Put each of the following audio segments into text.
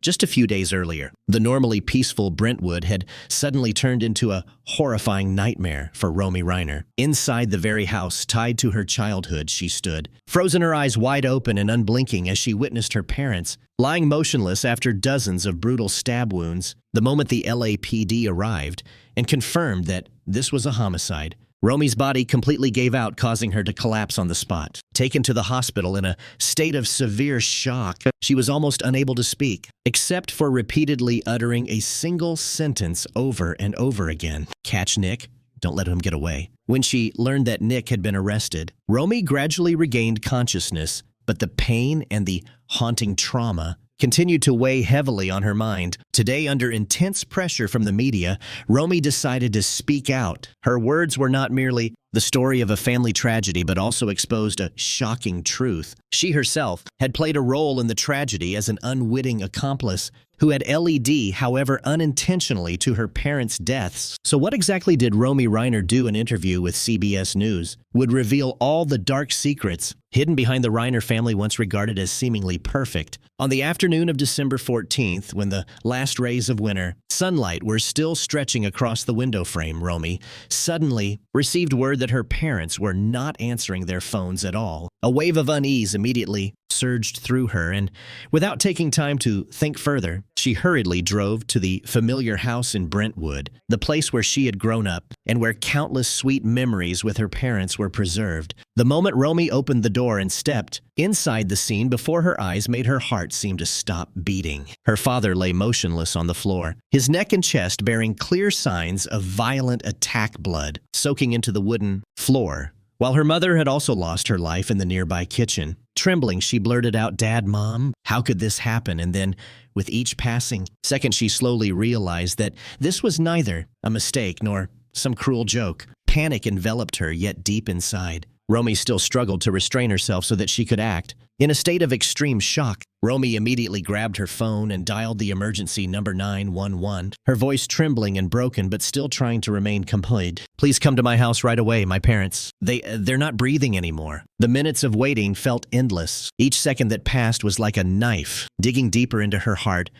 Just a few days earlier, the normally peaceful Brentwood had suddenly turned into a horrifying nightmare for Romy Reiner. Inside the very house tied to her childhood, she stood, frozen, her eyes wide open and unblinking as she witnessed her parents lying motionless after dozens of brutal stab wounds. The moment the LAPD arrived and confirmed that this was a homicide, Romy's body completely gave out, causing her to collapse on the spot. Taken to the hospital in a state of severe shock, she was almost unable to speak, except for repeatedly uttering a single sentence over and over again. "Catch Nick. Don't let him get away." When she learned that Nick had been arrested, Romy gradually regained consciousness, but the pain and the haunting trauma continued to weigh heavily on her mind. Today, under intense pressure from the media, Romy decided to speak out. Her words were not merely the story of a family tragedy, but also exposed a shocking truth. She herself had played a role in the tragedy as an unwitting accomplice who had led, however unintentionally, to her parents' deaths. So what exactly did Romy Reiner do? An interview with CBS News would reveal all the dark secrets hidden behind the Reiner family, once regarded as seemingly perfect. On the afternoon of December 14th, when the last rays of winter sunlight were still stretching across the window frame, Romy suddenly received word that her parents were not answering their phones at all. A wave of unease immediately surged through her, and without taking time to think further, she hurriedly drove to the familiar house in Brentwood, the place where she had grown up and where countless sweet memories with her parents were preserved. The moment Romy opened the door and stepped inside, the scene before her eyes made her heart seem to stop beating. Her father lay motionless on the floor, his neck and chest bearing clear signs of violent attack blood soaking into the wooden floor, while her mother had also lost her life in the nearby kitchen. Trembling, she blurted out, "Dad, Mom, how could this happen?" And then, with each passing second, she slowly realized that this was neither a mistake nor some cruel joke. Panic enveloped her, yet deep inside, Romy still struggled to restrain herself so that she could act. In a state of extreme shock, Romy immediately grabbed her phone and dialed the emergency number 911, her voice trembling and broken but still trying to remain composed. "Please come to my house right away. My parents, they're not breathing anymore." The minutes of waiting felt endless. Each second that passed was like a knife digging deeper into her heart.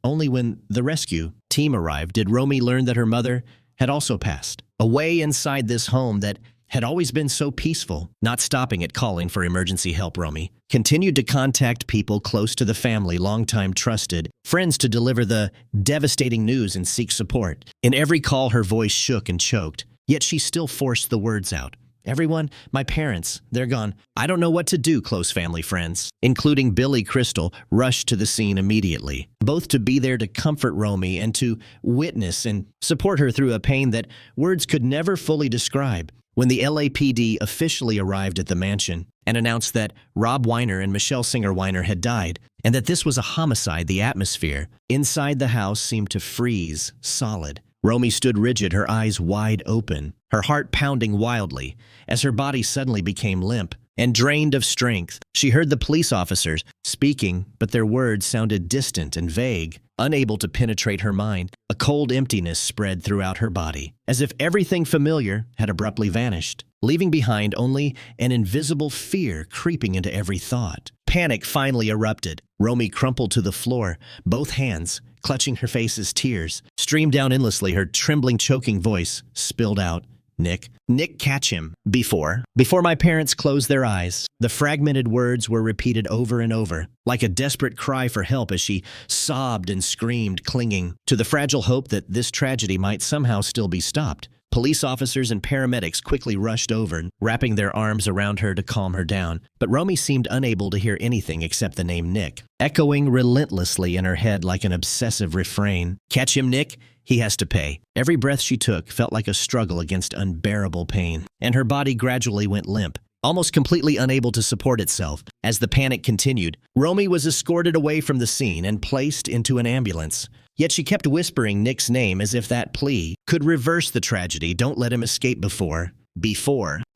Only when the rescue team arrived did Romy learn that her mother had also passed away inside this home that had always been so peaceful. Not stopping at calling for emergency help, Romy continued to contact people close to the family, longtime trusted friends, to deliver the devastating news and seek support. In every call, her voice shook and choked, yet she still forced the words out. "Everyone, my parents, they're gone. I don't know what to do." Close family friends, including Billy Crystal, rushed to the scene immediately, both to be there to comfort Romy and to witness and support her through a pain that words could never fully describe. When the LAPD officially arrived at the mansion and announced that Rob Weiner and Michelle Singer Weiner had died, and that this was a homicide, the atmosphere inside the house seemed to freeze solid. Romy stood rigid, her eyes wide open, her heart pounding wildly as her body suddenly became limp and drained of strength. She heard the police officers speaking, but their words sounded distant and vague, unable to penetrate her mind. A cold emptiness spread throughout her body, as if everything familiar had abruptly vanished, leaving behind only an invisible fear creeping into every thought. Panic finally erupted. Romy crumpled to the floor, both hands clutching her face as tears streamed down endlessly. Her trembling, choking voice spilled out, Nick, catch him. Before my parents closed their eyes." The fragmented words were repeated over and over, like a desperate cry for help as she sobbed and screamed, clinging to the fragile hope that this tragedy might somehow still be stopped. Police officers and paramedics quickly rushed over, wrapping their arms around her to calm her down. But Romy seemed unable to hear anything except the name Nick, echoing relentlessly in her head like an obsessive refrain. "Catch him, Nick. He has to pay." Every breath she took felt like a struggle against unbearable pain, and her body gradually went limp, almost completely unable to support itself. As the panic continued, Romy was escorted away from the scene and placed into an ambulance. Yet she kept whispering Nick's name as if that plea could reverse the tragedy. "Don't let him escape before.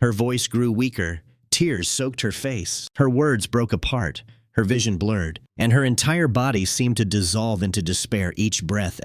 Her voice grew weaker. Tears soaked her face. Her words broke apart. Her vision blurred, and her entire body seemed to dissolve into despair each breath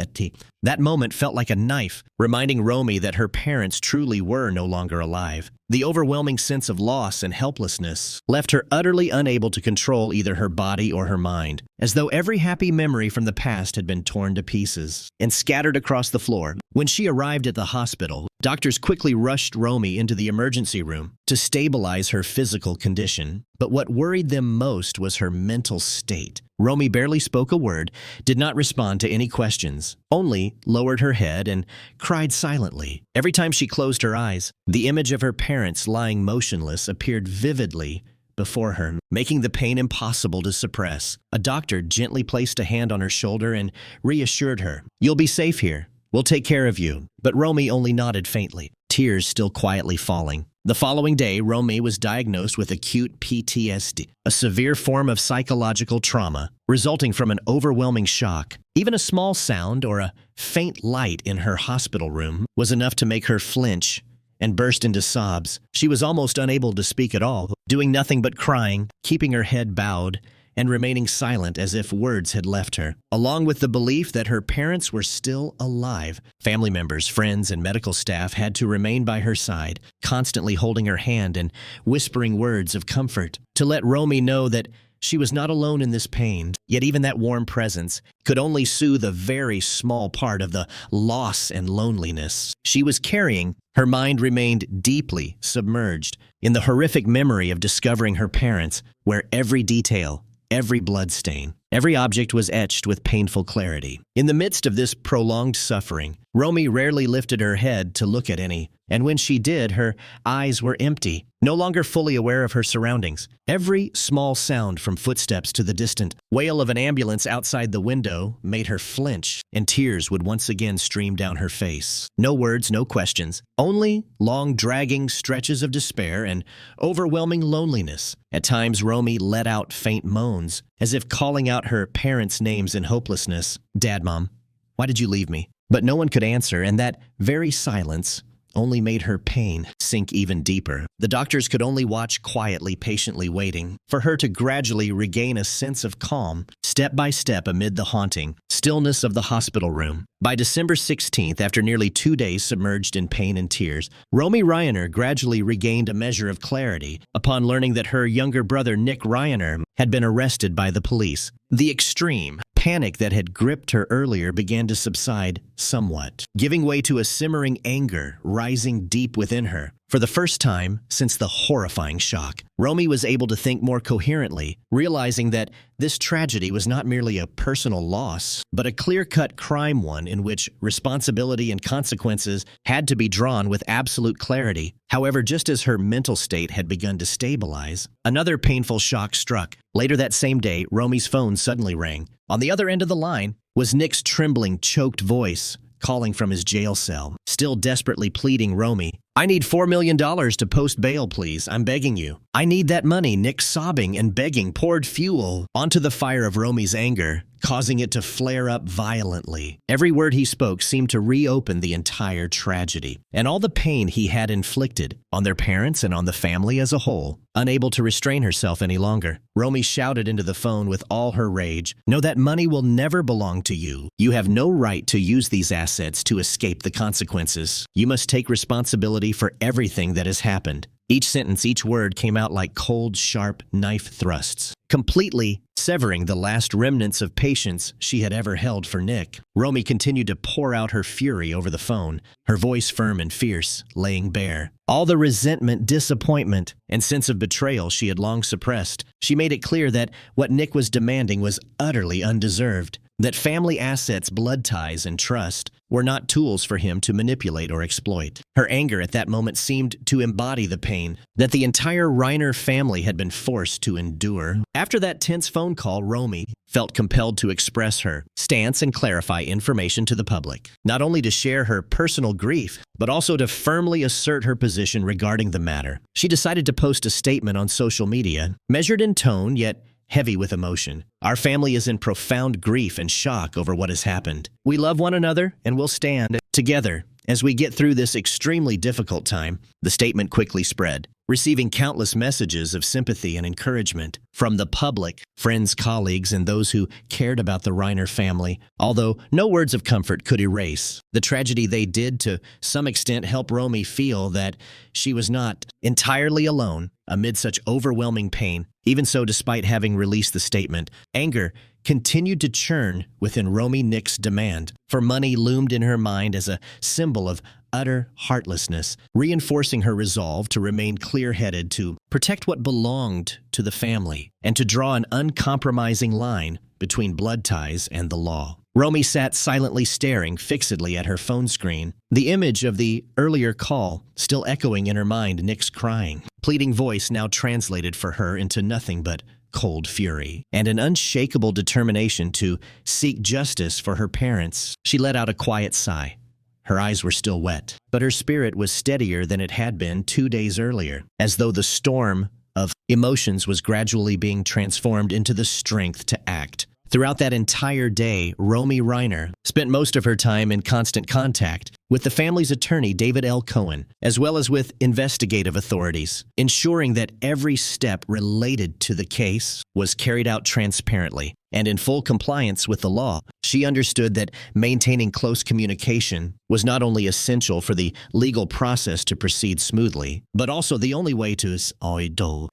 that moment felt like a knife, reminding Romy that her parents truly were no longer alive. The overwhelming sense of loss and helplessness left her utterly unable to control either her body or her mind, as though every happy memory from the past had been torn to pieces and scattered across the floor. When she arrived at the hospital, doctors quickly rushed Romy into the emergency room to stabilize her physical condition. But what worried them most was her mental state. Romy barely spoke a word, did not respond to any questions, only lowered her head and cried silently. Every time she closed her eyes, the image of her parents lying motionless appeared vividly before her, making the pain impossible to suppress. A doctor gently placed a hand on her shoulder and reassured her, "You'll be safe here. We'll take care of you." But Romy only nodded faintly, tears still quietly falling. The following day, Romy was diagnosed with acute PTSD, a severe form of psychological trauma resulting from an overwhelming shock. Even a small sound or a faint light in her hospital room was enough to make her flinch and burst into sobs. She was almost unable to speak at all, doing nothing but crying, keeping her head bowed, and remaining silent as if words had left her. Along with the belief that her parents were still alive, family members, friends, and medical staff had to remain by her side, constantly holding her hand and whispering words of comfort to let Romy know that she was not alone in this pain. Yet even that warm presence could only soothe a very small part of the loss and loneliness she was carrying. Her mind remained deeply submerged in the horrific memory of discovering her parents, where every detail, every bloodstain, every object was etched with painful clarity. In the midst of this prolonged suffering, Romy rarely lifted her head to look at any, and when she did, her eyes were empty, no longer fully aware of her surroundings. Every small sound, from footsteps to the distant wail of an ambulance outside the window, made her flinch, and tears would once again stream down her face. No words, no questions, only long, dragging stretches of despair and overwhelming loneliness. At times, Romy let out faint moans, as if calling out her parents' names in hopelessness. "Dad, Mom, why did you leave me?" But no one could answer, and that very silence only made her pain sink even deeper. The doctors could only watch quietly, patiently waiting for her to gradually regain a sense of calm, step by step amid the haunting stillness of the hospital room. By December 16th, after nearly 2 days submerged in pain and tears, Romy Reiner gradually regained a measure of clarity upon learning that her younger brother, Nick Reiner, had been arrested by the police. The extreme panic that had gripped her earlier began to subside somewhat, giving way to a simmering anger rising deep within her. For the first time since the horrifying shock, Romy was able to think more coherently, realizing that this tragedy was not merely a personal loss, but a clear-cut crime one in which responsibility and consequences had to be drawn with absolute clarity. However, just as her mental state had begun to stabilize, another painful shock struck. Later that same day, Romy's phone suddenly rang. On the other end of the line was Nick's trembling, choked voice, calling from his jail cell, still desperately pleading Romy. "I need $4 million to post bail, please. I'm begging you." "I need that money." Nick, sobbing and begging, poured fuel onto the fire of Romy's anger, causing it to flare up violently. Every word he spoke seemed to reopen the entire tragedy and all the pain he had inflicted on their parents and on the family as a whole. Unable to restrain herself any longer, Romy shouted into the phone with all her rage, "No, that money will never belong to you. You have no right to use these assets to escape the consequences. You must take responsibility for everything that has happened." Each sentence, each word came out like cold, sharp knife thrusts, completely severing the last remnants of patience she had ever held for Nick. Romy continued to pour out her fury over the phone, her voice firm and fierce, laying bare all the resentment, disappointment, and sense of betrayal she had long suppressed. She made it clear that what Nick was demanding was utterly undeserved, that family assets, blood ties, and trust were not tools for him to manipulate or exploit. Her anger at that moment seemed to embody the pain that the entire Reiner family had been forced to endure. After that tense phone call, Romy felt compelled to express her stance and clarify information to the public, not only to share her personal grief, but also to firmly assert her position regarding the matter. She decided to post a statement on social media, measured in tone yet heavy with emotion. "Our family is in profound grief and shock over what has happened. We love one another and will stand together as we get through this extremely difficult time." The statement quickly spread, receiving countless messages of sympathy and encouragement from the public, friends, colleagues, and those who cared about the Reiner family, although no words of comfort could erase the tragedy. They did, to some extent, help Romy feel that she was not entirely alone amid such overwhelming pain. Even so, despite having released the statement, anger continued to churn within Romy. Nick's demand for money loomed in her mind as a symbol of utter heartlessness, reinforcing her resolve to remain clear-headed, to protect what belonged to the family, and to draw an uncompromising line between blood ties and the law. Romy sat silently, staring fixedly at her phone screen, the image of the earlier call still echoing in her mind. Nick's crying, pleading voice now translated for her into nothing but cold fury and an unshakable determination to seek justice for her parents. She let out a quiet sigh. Her eyes were still wet, but her spirit was steadier than it had been 2 days earlier, as though the storm of emotions was gradually being transformed into the strength to act. Throughout that entire day, Romy Reiner spent most of her time in constant contact with the family's attorney, David L. Cohen, as well as with investigative authorities, ensuring that every step related to the case was carried out transparently and in full compliance with the law. She understood that maintaining close communication was not only essential for the legal process to proceed smoothly, but also the only way to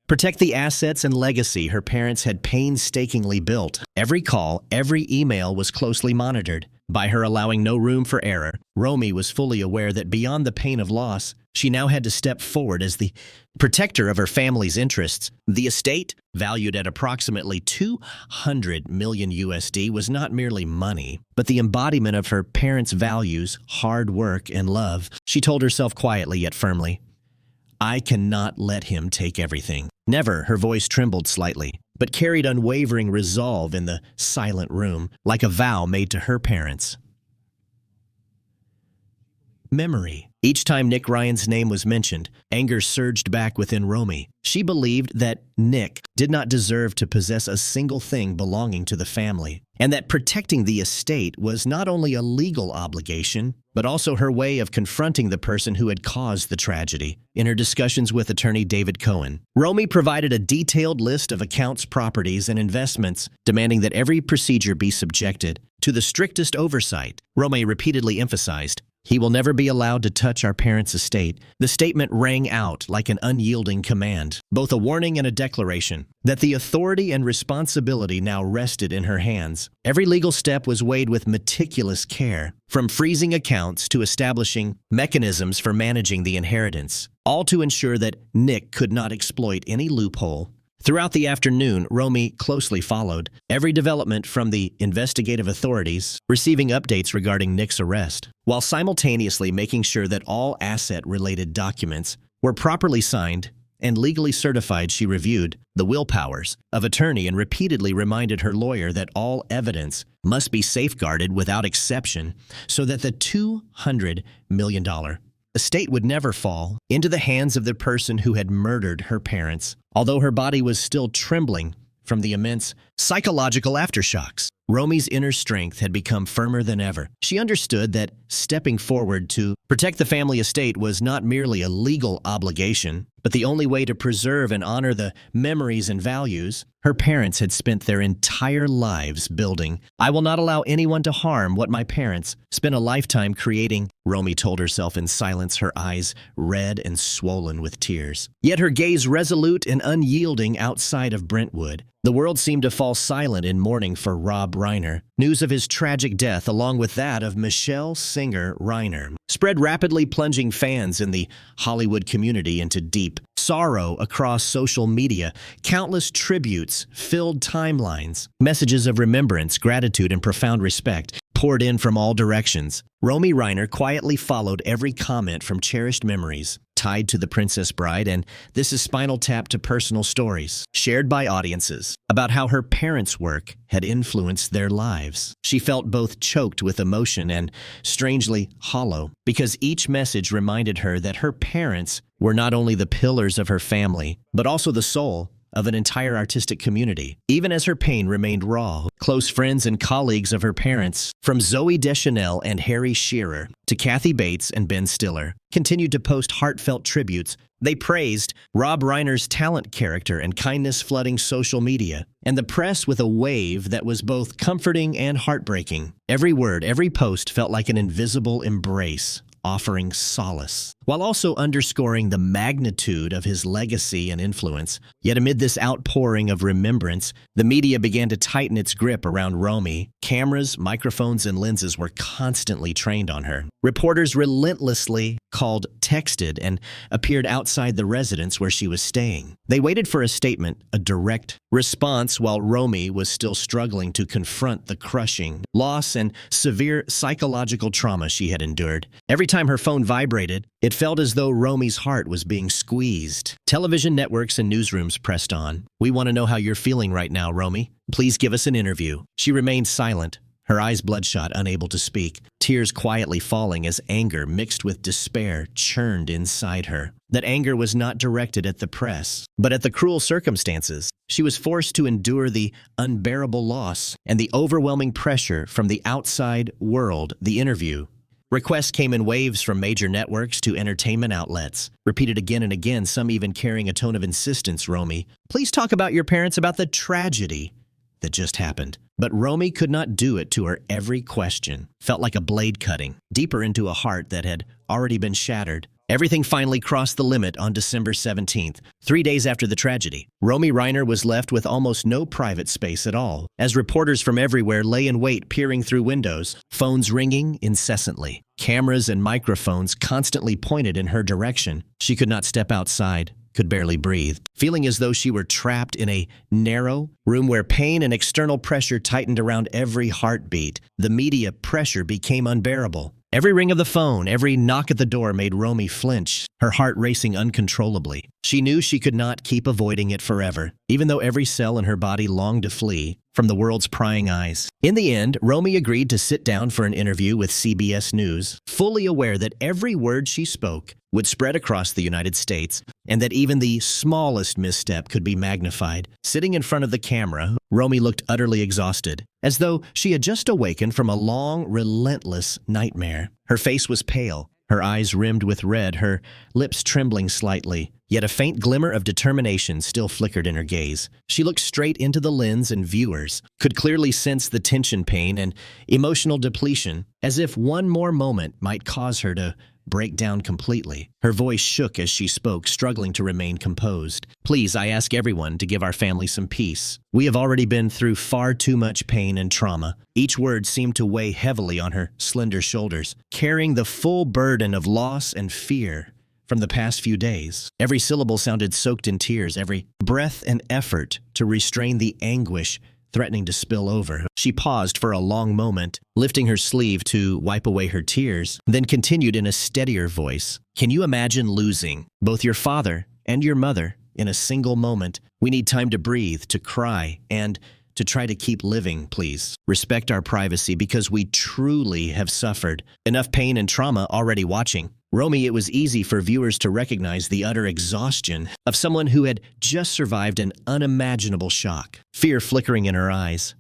protect the assets and legacy her parents had painstakingly built. Every call, every email was closely monitored. By her allowing no room for error, Romy was fully aware that beyond the pain of loss, she now had to step forward as the protector of her family's interests. The estate, valued at approximately 200 million USD, was not merely money, but the embodiment of her parents' values, hard work, and love. She told herself quietly yet firmly, "I cannot let him take everything." Never, her voice trembled slightly, but carried unwavering resolve in the silent room, like a vow made to her parents. Memory. Each time Nick Ryan's name was mentioned, anger surged back within Romy. She believed that Nick did not deserve to possess a single thing belonging to the family, and that protecting the estate was not only a legal obligation, but also her way of confronting the person who had caused the tragedy. In her discussions with attorney David Cohen, Romy provided a detailed list of accounts, properties, and investments, demanding that every procedure be subjected to the strictest oversight. Romy repeatedly emphasized, "He will never be allowed to touch our parents' estate." The statement rang out like an unyielding command, both a warning and a declaration that the authority and responsibility now rested in her hands. Every legal step was weighed with meticulous care, from freezing accounts to establishing mechanisms for managing the inheritance, all to ensure that Nick could not exploit any loophole. Throughout the afternoon, Romy closely followed every development from the investigative authorities, receiving updates regarding Nick's arrest, while simultaneously making sure that all asset-related documents were properly signed and legally certified. She reviewed the will powers of attorney and repeatedly reminded her lawyer that all evidence must be safeguarded without exception so that the $200 million estate would never fall into the hands of the person who had murdered her parents. Although her body was still trembling from the immense psychological aftershocks, Romy's inner strength had become firmer than ever. She understood that stepping forward to protect the family estate was not merely a legal obligation, but the only way to preserve and honor the memories and values her parents had spent their entire lives building. "I will not allow anyone to harm what my parents spent a lifetime creating," Romy told herself in silence, her eyes red and swollen with tears. Yet her gaze resolute and unyielding outside of Brentwood. The world seemed to fall silent in mourning for Rob Reiner. News of his tragic death, along with that of Michelle Singer Reiner, spread rapidly, plunging fans in the Hollywood community into deep sorrow across social media. Countless tributes filled timelines. Messages of remembrance, gratitude, and profound respect poured in from all directions. Romy Reiner quietly followed every comment from cherished memories tied to the Princess Bride, and this is Spinal Tap to personal stories shared by audiences about how her parents' work had influenced their lives. She felt both choked with emotion and strangely hollow, because each message reminded her that her parents were not only the pillars of her family, but also the soul of an entire artistic community, even as her pain remained raw. Close friends and colleagues of her parents, from Zooey Deschanel and Harry Shearer to Kathy Bates and Ben Stiller, continued to post heartfelt tributes. They praised Rob Reiner's talent, character, and kindness flooding social media, and the press with a wave that was both comforting and heartbreaking. Every word, every post felt like an invisible embrace, offering solace, while also underscoring the magnitude of his legacy and influence. Yet amid this outpouring of remembrance, the media began to tighten its grip around Romy. Cameras, microphones, and lenses were constantly trained on her. Reporters relentlessly called, texted, and appeared outside the residence where she was staying. They waited for a statement, a direct response, while Romy was still struggling to confront the crushing loss and severe psychological trauma she had endured. Every time her phone vibrated, it felt as though Romy's heart was being squeezed. Television networks and newsrooms pressed on. "We want to know how you're feeling right now, Romy. Please give us an interview." She remained silent, her eyes bloodshot, unable to speak, tears quietly falling as anger mixed with despair churned inside her. That anger was not directed at the press, but at the cruel circumstances. She was forced to endure the unbearable loss and the overwhelming pressure from the outside world. The interview requests came in waves, from major networks to entertainment outlets, repeated again and again, some even carrying a tone of insistence. "Romy, please talk about your parents, about the tragedy that just happened." But Romy could not do it to her. Every question felt like a blade cutting deeper into a heart that had already been shattered. Everything finally crossed the limit on December 17th, 3 days after the tragedy. Romy Reiner was left with almost no private space at all, as reporters from everywhere lay in wait, peering through windows, phones ringing incessantly, cameras and microphones constantly pointed in her direction. She could not step outside, could barely breathe, feeling as though she were trapped in a narrow room where pain and external pressure tightened around every heartbeat. The media pressure became unbearable. Every ring of the phone, every knock at the door made Romy flinch, her heart racing uncontrollably. She knew she could not keep avoiding it forever, even though every cell in her body longed to flee from the world's prying eyes. In the end, Romy agreed to sit down for an interview with CBS News, fully aware that every word she spoke would spread across the United States, and that even the smallest misstep could be magnified. Sitting in front of the camera, Romy looked utterly exhausted, as though she had just awakened from a long, relentless nightmare. Her face was pale, her eyes rimmed with red, her lips trembling slightly, yet a faint glimmer of determination still flickered in her gaze. She looked straight into the lens, and viewers could clearly sense the tension, pain, and emotional depletion, as if one more moment might cause her to break down completely. Her voice shook as she spoke, struggling to remain composed. "Please, I ask everyone to give our family some peace. We have already been through far too much pain and trauma." Each word seemed to weigh heavily on her slender shoulders, carrying the full burden of loss and fear from the past few days. Every syllable sounded soaked in tears, every breath an effort to restrain the anguish threatening to spill over. She paused for a long moment, lifting her sleeve to wipe away her tears, then continued in a steadier voice. "Can you imagine losing both your father and your mother in a single moment? We need time to breathe, to cry, and to try to keep living. Please respect our privacy, because we truly have suffered enough pain and trauma already watching." Romy, it was easy for viewers to recognize the utter exhaustion of someone who had just survived an unimaginable shock, fear flickering in her eyes.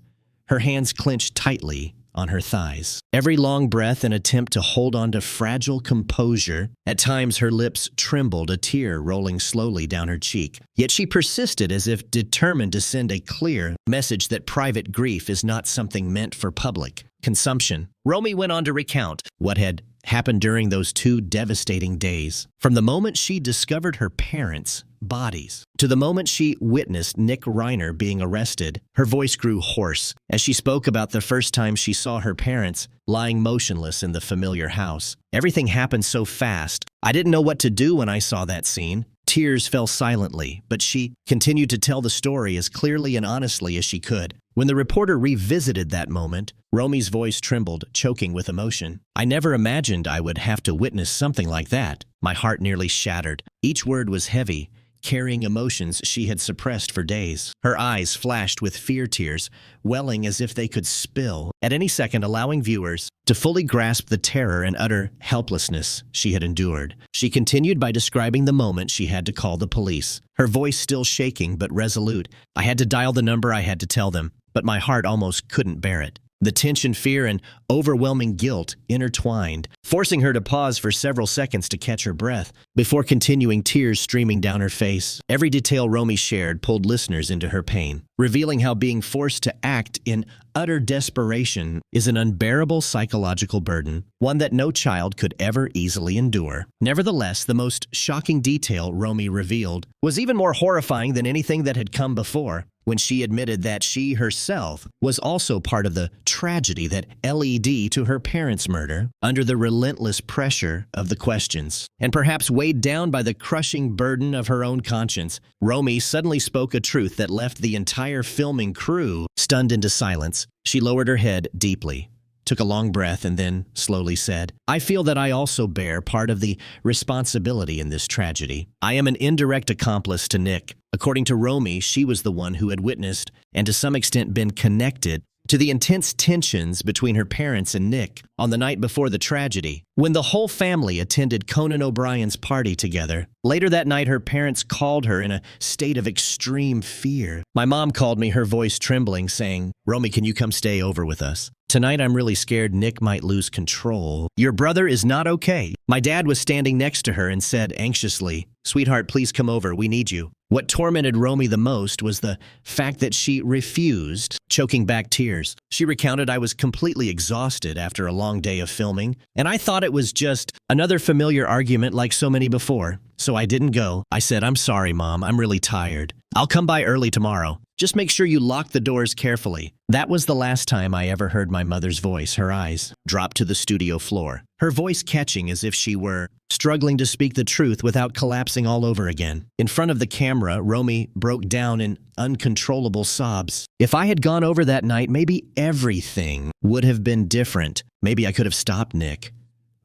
Her hands clenched tightly on her thighs. Every long breath an attempt to hold on to fragile composure. At times her lips trembled, a tear rolling slowly down her cheek. Yet she persisted, as if determined to send a clear message that private grief is not something meant for public consumption. Romy went on to recount what had happened during those 2 devastating days. From the moment she discovered her parents' bodies to the moment she witnessed Nick Reiner being arrested, her voice grew hoarse as she spoke about the first time she saw her parents lying motionless in the familiar house. "Everything happened so fast. I didn't know what to do when I saw that scene." Tears fell silently, but she continued to tell the story as clearly and honestly as she could. When the reporter revisited that moment, Romy's voice trembled, choking with emotion. "I never imagined I would have to witness something like that. My heart nearly shattered." Each word was heavy, carrying emotions she had suppressed for days. Her eyes flashed with fear tears, welling as if they could spill, at any second allowing viewers to fully grasp the terror and utter helplessness she had endured. She continued by describing the moment she had to call the police, her voice still shaking but resolute. "I had to dial the number, I had to tell them, but my heart almost couldn't bear it." The tension, fear, and overwhelming guilt intertwined, forcing her to pause for several seconds to catch her breath before continuing, tears streaming down her face. Every detail Romy shared pulled listeners into her pain, revealing how being forced to act in utter desperation is an unbearable psychological burden, one that no child could ever easily endure. Nevertheless, the most shocking detail Romy revealed was even more horrifying than anything that had come before, when she admitted that she herself was also part of the tragedy that led to her parents' murder. Under the relentless pressure of the questions, and perhaps weighed down by the crushing burden of her own conscience, Romy suddenly spoke a truth that left the entire filming crew stunned into silence. She lowered her head deeply, took a long breath, and then slowly said, "I feel that I also bear part of the responsibility in this tragedy. I am an indirect accomplice to Nick." According to Romy, she was the one who had witnessed and to some extent been connected to the intense tensions between her parents and Nick on the night before the tragedy, when the whole family attended Conan O'Brien's party together. Later that night, her parents called her in a state of extreme fear. "My mom called me, her voice trembling, saying, 'Romy, can you come stay over with us? Tonight I'm really scared Nick might lose control. Your brother is not okay.' My dad was standing next to her and said anxiously, 'Sweetheart, please come over, we need you.' What tormented Romy the most was the fact that she refused, choking back tears. She recounted, 'I was completely exhausted after a long day of filming, and I thought it was just another familiar argument like so many before. So I didn't go. I said, "I'm sorry, Mom, I'm really tired. I'll come by early tomorrow. Just make sure you lock the doors carefully." That was the last time I ever heard my mother's voice. Her eyes dropped to the studio floor, her voice catching as if she were struggling to speak the truth without collapsing all over again. In front of the camera, Romy broke down in uncontrollable sobs. "If I had gone over that night, maybe everything would have been different. Maybe I could have stopped Nick.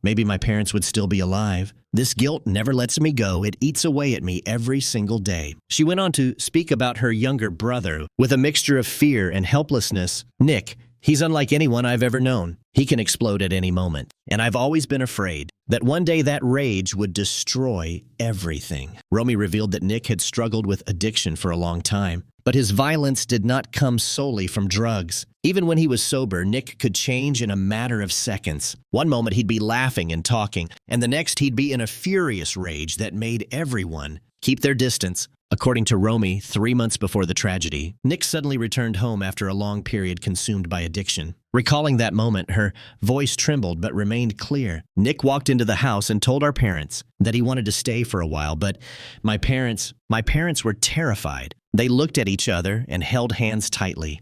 Maybe my parents would still be alive. This guilt never lets me go. It eats away at me every single day." She went on to speak about her younger brother with a mixture of fear and helplessness. "Nick, he's unlike anyone I've ever known. He can explode at any moment. And I've always been afraid that one day that rage would destroy everything." Romy revealed that Nick had struggled with addiction for a long time, but his violence did not come solely from drugs. Even when he was sober, Nick could change in a matter of seconds. One moment he'd be laughing and talking, and the next he'd be in a furious rage that made everyone keep their distance. According to Romy, 3 months before the tragedy, Nick suddenly returned home after a long period consumed by addiction. Recalling that moment, her voice trembled but remained clear. "Nick walked into the house and told our parents that he wanted to stay for a while, but my parents were terrified. They looked at each other and held hands tightly,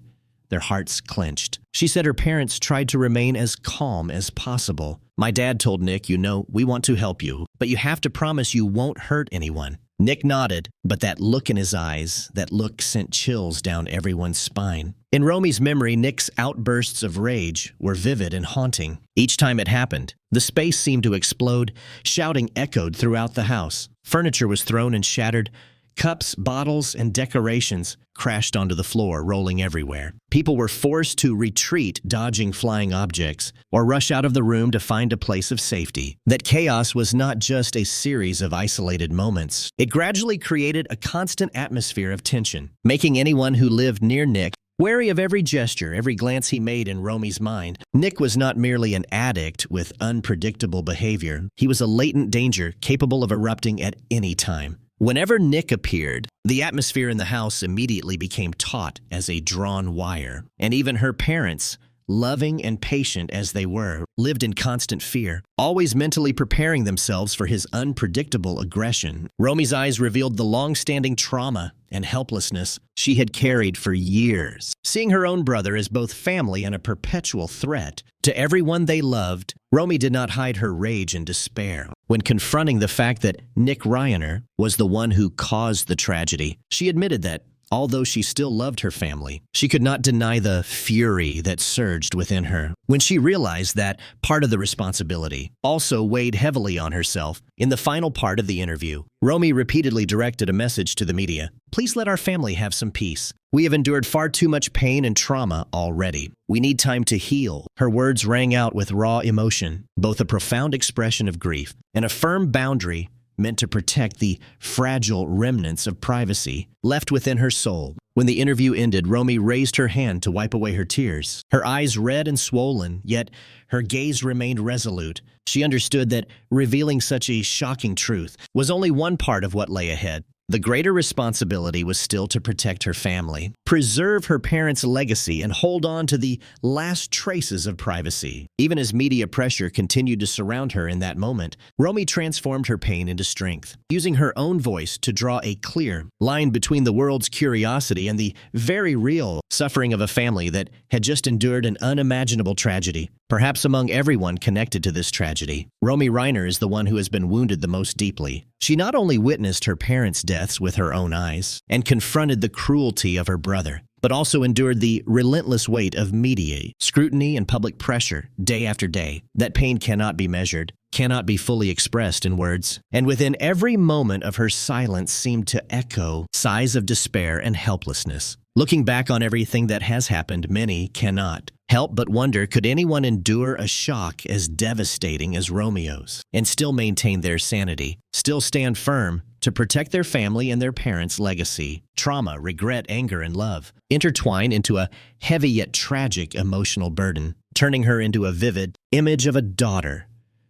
their hearts clenched." She said her parents tried to remain as calm as possible. "My dad told Nick, 'You know, we want to help you, but you have to promise you won't hurt anyone.' Nick nodded, but that look in his eyes, that look sent chills down everyone's spine. In Romy's memory, Nick's outbursts of rage were vivid and haunting. Each time it happened, the space seemed to explode, shouting echoed throughout the house. Furniture was thrown and shattered. Cups, bottles, and decorations crashed onto the floor, rolling everywhere. People were forced to retreat, dodging flying objects, or rush out of the room to find a place of safety. That chaos was not just a series of isolated moments. It gradually created a constant atmosphere of tension, making anyone who lived near Nick wary of every gesture, every glance he made. In Romy's mind, Nick was not merely an addict with unpredictable behavior. He was a latent danger capable of erupting at any time. Whenever Nick appeared, the atmosphere in the house immediately became taut as a drawn wire, and even her parents, loving and patient as they were, lived in constant fear, always mentally preparing themselves for his unpredictable aggression. Romy's eyes revealed the long-standing trauma and helplessness she had carried for years. Seeing her own brother as both family and a perpetual threat to everyone they loved, Romy did not hide her rage and despair. When confronting the fact that Nick Reiner was the one who caused the tragedy, she admitted that Although she still loved her family, she could not deny the fury that surged within her when she realized that part of the responsibility also weighed heavily on herself. In the final part of the interview, Romy repeatedly directed a message to the media. Please let our family have some peace. We have endured far too much pain and trauma already. We need time to heal. Her words rang out with raw emotion, both a profound expression of grief and a firm boundary meant to protect the fragile remnants of privacy left within her soul. When the interview ended, Romy raised her hand to wipe away her tears. Her eyes red and swollen, yet her gaze remained resolute. She understood that revealing such a shocking truth was only one part of what lay ahead. The greater responsibility was still to protect her family, preserve her parents' legacy, and hold on to the last traces of privacy. Even as media pressure continued to surround her in that moment, Romy transformed her pain into strength, using her own voice to draw a clear line between the world's curiosity and the very real suffering of a family that had just endured an unimaginable tragedy. Perhaps among everyone connected to this tragedy, Romy Reiner is the one who has been wounded the most deeply. She not only witnessed her parents' deaths with her own eyes and confronted the cruelty of her brother, but also endured the relentless weight of media, scrutiny, and public pressure day after day. That pain cannot be measured, cannot be fully expressed in words. And within every moment of her silence seemed to echo sighs of despair and helplessness. Looking back on everything that has happened, many cannot help but wonder, could anyone endure a shock as devastating as Romeo's and still maintain their sanity, still stand firm to protect their family and their parents' legacy? Trauma, regret, anger, and love intertwine into a heavy yet tragic emotional burden, turning her into a vivid image of a daughter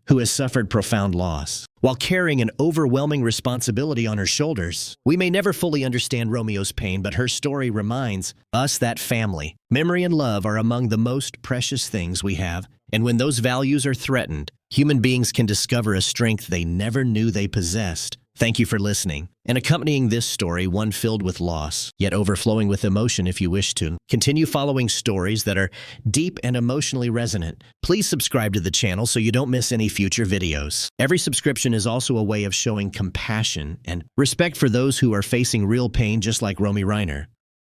who has suffered profound loss, while carrying an overwhelming responsibility on her shoulders. We may never fully understand Romeo's pain, but her story reminds us that family, memory, and love are among the most precious things we have, and when those values are threatened, human beings can discover a strength they never knew they possessed. Thank you for listening. And accompanying this story, one filled with loss, yet overflowing with emotion if you wish to. Continue following stories that are deep and emotionally resonant. Please subscribe to the channel so you don't miss any future videos. Every subscription is also a way of showing compassion and respect for those who are facing real pain just like Romy Reiner.